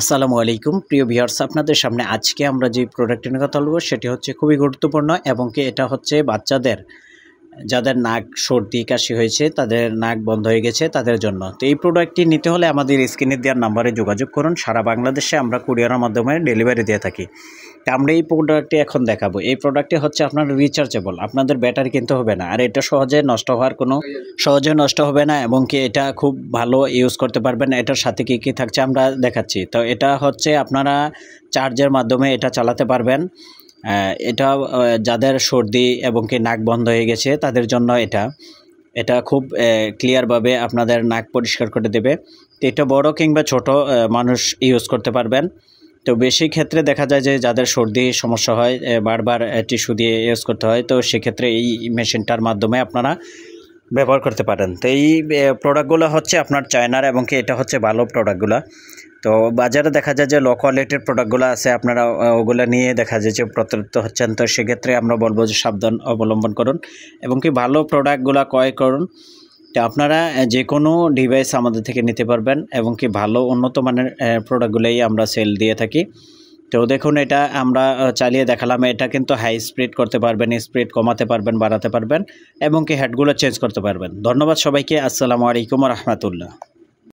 আসসালামু আলাইকুম প্রিয় ভিউয়ার্স, আপনাদের সামনে আজকে আমরা যে প্রোডাক্ট নিয়ে কথা বলবো সেটি হচ্ছে খুবই গুরুত্বপূর্ণ এবং কি এটা হচ্ছে বাচ্চাদের যাদের নাক সর্দি কাশি হয়েছে, তাদের নাক বন্ধ হয়ে গেছে তাদের জন্য। তো এই প্রোডাক্টটি নিতে হলে আমাদের স্ক্রিনে দেওয়ার নাম্বারে যোগাযোগ করুন। সারা বাংলাদেশে আমরা কুরিয়ারের মাধ্যমে ডেলিভারি দিয়ে থাকি। তো আমরা এই প্রোডাক্টটি এখন দেখাবো। এই প্রোডাক্টটি হচ্ছে আপনার রিচার্জেবল, আপনাদের ব্যাটারি কিনতে হবে না, আর এটা সহজে নষ্ট হবে না এবং কি এটা খুব ভালো ইউজ করতে পারবেন। এটার সাথে কি কি থাকছে আমরা দেখাচ্ছি। তো এটা হচ্ছে আপনারা চার্জের মাধ্যমে এটা চালাতে পারবেন। এটা যাদের সর্দি এবং কি নাক বন্ধ হয়ে গেছে তাদের জন্য এটা খুব ক্লিয়ারভাবে আপনাদের নাক পরিষ্কার করে দেবে। তো এটা বড় কিংবা ছোট মানুষ ইউজ করতে পারবেন। তো বেশি ক্ষেত্রে দেখা যায় যে যাদের সর্দি সমস্যা হয়, বারবার টিস্যু দিয়ে ইউজ করতে হয়, তো সেক্ষেত্রে এই মেশিনটার মাধ্যমে আপনারা ব্যবহার করতে পারেন। তো এই প্রোডাক্টগুলো হচ্ছে আপনার চায়নার এবং কি এটা হচ্ছে ভালো প্রোডাক্টগুলো। তো বাজারে দেখা যায় যে লো কোয়ালিটির প্রোডাক্টগুলো আছে, আপনারা ওগুলো নিয়ে দেখা যায় যে প্রতারিত হচ্ছেন। তো সেক্ষেত্রে আমরা বলবো যে সাবধান অবলম্বন করুন এবং কি ভালো প্রোডাক্টগুলো ক্রয় করুন। তো আপনারা যে কোনো ডিভাইস আমাদের থেকে নিতে পারবেন এবং কি ভালো উন্নত মানের প্রোডাক্টগুলোই আমরা সেল দিয়ে থাকি। তো দেখুন, এটা আমরা চালিয়ে দেখালাম। এটা কিন্তু হাই স্পিড করতে পারবেন, স্পিড কমাতে পারবেন, বাড়াতে পারবেন এবং কি হেডগুলো চেঞ্জ করতে পারবেন। ধন্যবাদ সবাইকে। আসসালামু আলাইকুম ওয়া রাহমাতুল্লাহ।